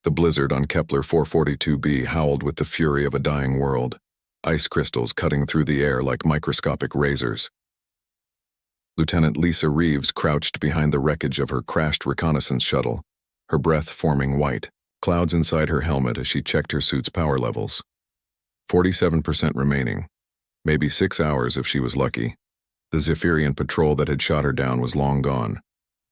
The blizzard on Kepler 442b howled with the fury of a dying world, ice crystals cutting through the air like microscopic razors. Lieutenant Lisa Reeves crouched behind the wreckage of her crashed reconnaissance shuttle, her breath forming white, clouds inside her helmet as she checked her suit's power levels. 47% remaining. Maybe 6 hours if she was lucky. The Zephyrian patrol that had shot her down was long gone,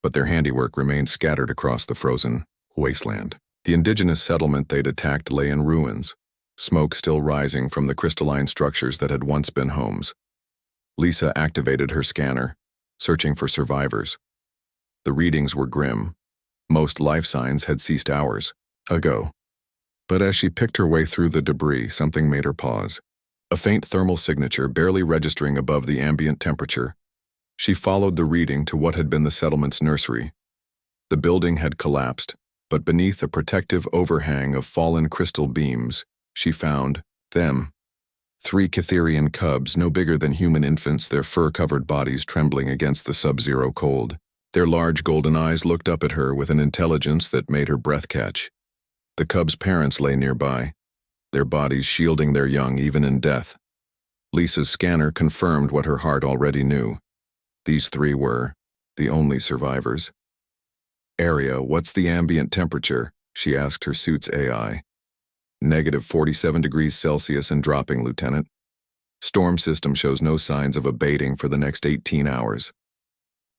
but their handiwork remained scattered across the frozen wasteland. The indigenous settlement they'd attacked lay in ruins, smoke still rising from the crystalline structures that had once been homes. Lisa activated her scanner, searching for survivors. The readings were grim. Most life signs had ceased hours ago. But as she picked her way through the debris, something made her pause. A faint thermal signature barely registering above the ambient temperature. She followed the reading to what had been the settlement's nursery. The building had collapsed, but beneath a protective overhang of fallen crystal beams, she found them. 3 Cytherian cubs, no bigger than human infants, their fur-covered bodies trembling against the sub-zero cold. Their large golden eyes looked up at her with an intelligence that made her breath catch. The cubs' parents lay nearby, their bodies shielding their young even in death. Lisa's scanner confirmed what her heart already knew. These 3 were the only survivors. "Area, what's the ambient temperature?" she asked her suit's AI. -47 degrees Celsius and dropping, Lieutenant. Storm system shows no signs of abating for the next 18 hours.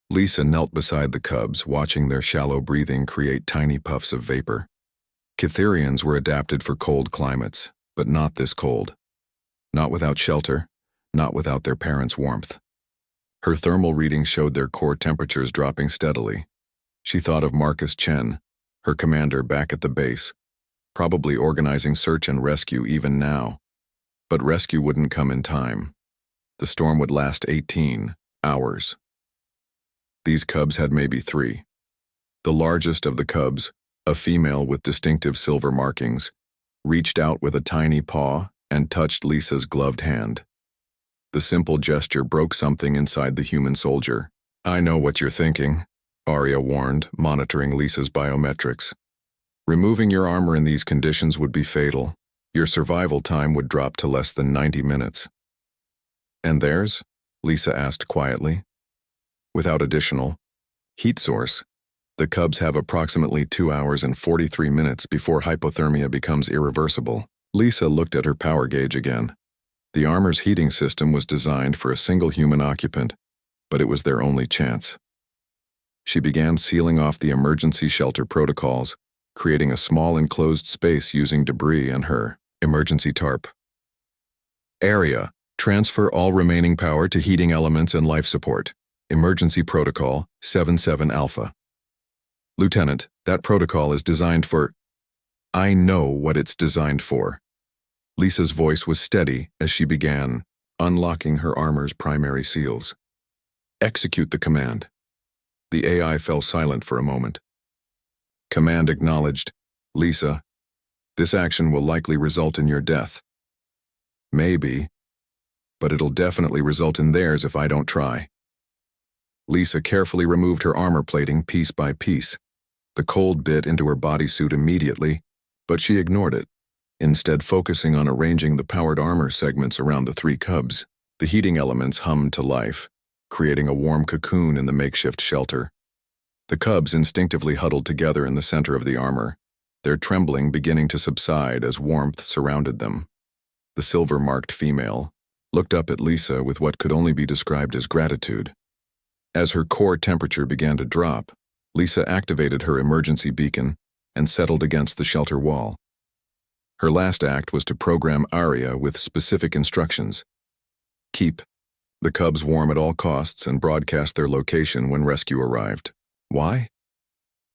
Lisa knelt beside the cubs, watching their shallow breathing create tiny puffs of vapor. Cytherians were adapted for cold climates, but not this cold. Not without shelter, not without their parents' warmth. Her thermal readings showed their core temperatures dropping steadily. She thought of Marcus Chen, her commander back at the base, probably organizing search and rescue even now. But rescue wouldn't come in time. The storm would last 18 hours. These cubs had maybe 3. The largest of the cubs, a female with distinctive silver markings, reached out with a tiny paw and touched Lisa's gloved hand. The simple gesture broke something inside the human soldier. "I know what you're thinking," Arya warned, monitoring Lisa's biometrics. "Removing your armor in these conditions would be fatal. Your survival time would drop to less than 90 minutes. "And theirs?" Lisa asked quietly. "Without additional heat source, the cubs have approximately 2 hours and 43 minutes before hypothermia becomes irreversible." Lisa looked at her power gauge again. The armor's heating system was designed for a single human occupant, but it was their only chance. She began sealing off the emergency shelter protocols, creating a small enclosed space using debris and her emergency tarp. "Area, transfer all remaining power to heating elements and life support. Emergency Protocol 77 Alpha. Lieutenant, that protocol is designed for—" "I know what it's designed for." Lisa's voice was steady as she began, unlocking her armor's primary seals. "Execute the command." The AI fell silent for a moment. "Command acknowledged. Lisa, this action will likely result in your death." "Maybe, but it'll definitely result in theirs if I don't try." Lisa carefully removed her armor plating piece by piece. The cold bit into her bodysuit immediately, but she ignored it, instead focusing on arranging the powered armor segments around the 3 cubs. The heating elements hummed to life, creating a warm cocoon in the makeshift shelter. The cubs instinctively huddled together in the center of the armor, their trembling beginning to subside as warmth surrounded them. The silver-marked female looked up at Lisa with what could only be described as gratitude. As her core temperature began to drop, Lisa activated her emergency beacon and settled against the shelter wall. Her last act was to program Arya with specific instructions. Keep the cubs warm at all costs and broadcast their location when rescue arrived. "Why?"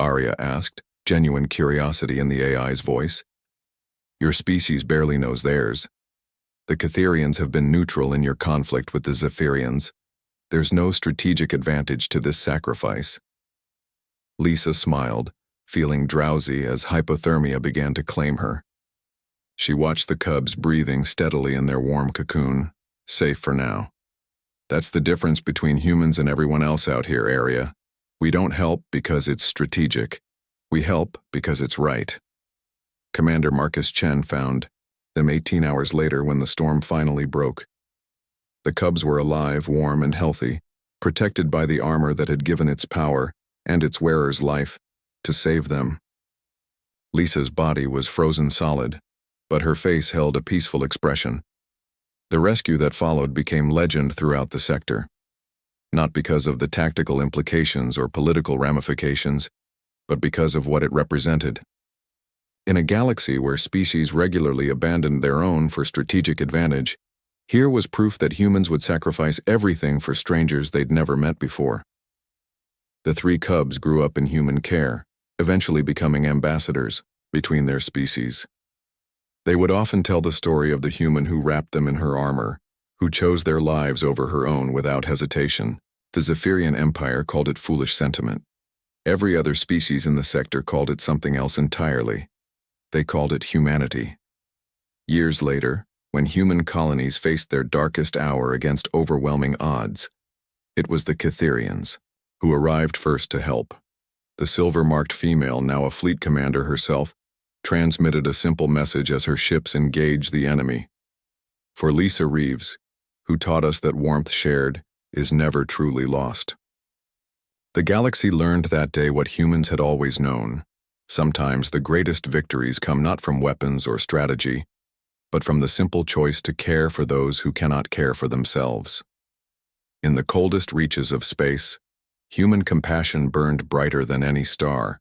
Arya asked, genuine curiosity in the AI's voice. "Your species barely knows theirs. The Cytherians have been neutral in your conflict with the Zephyrians. There's no strategic advantage to this sacrifice." Lisa smiled, feeling drowsy as hypothermia began to claim her. She watched the cubs breathing steadily in their warm cocoon, safe for now. "That's the difference between humans and everyone else out here, Arya. We don't help because it's strategic. We help because it's right." Commander Marcus Chen found them 18 hours later when the storm finally broke. The cubs were alive, warm, and healthy, protected by the armor that had given its power and its wearer's life to save them. Lisa's body was frozen solid, but her face held a peaceful expression. The rescue that followed became legend throughout the sector, not because of the tactical implications or political ramifications, but because of what it represented. In a galaxy where species regularly abandoned their own for strategic advantage, here was proof that humans would sacrifice everything for strangers they'd never met before. The three cubs grew up in human care, eventually becoming ambassadors between their species. They would often tell the story of the human who wrapped them in her armor, who chose their lives over her own without hesitation. The Zephyrian Empire called it foolish sentiment. Every other species in the sector called it something else entirely. They called it humanity. Years later, when human colonies faced their darkest hour against overwhelming odds, it was the Catherians who arrived first to help. The silver-marked female, now a fleet commander herself, transmitted a simple message as her ships engaged the enemy. For Lisa Reeves, who taught us that warmth shared is never truly lost. The galaxy learned that day what humans had always known. Sometimes the greatest victories come not from weapons or strategy, but from the simple choice to care for those who cannot care for themselves. In the coldest reaches of space, human compassion burned brighter than any star,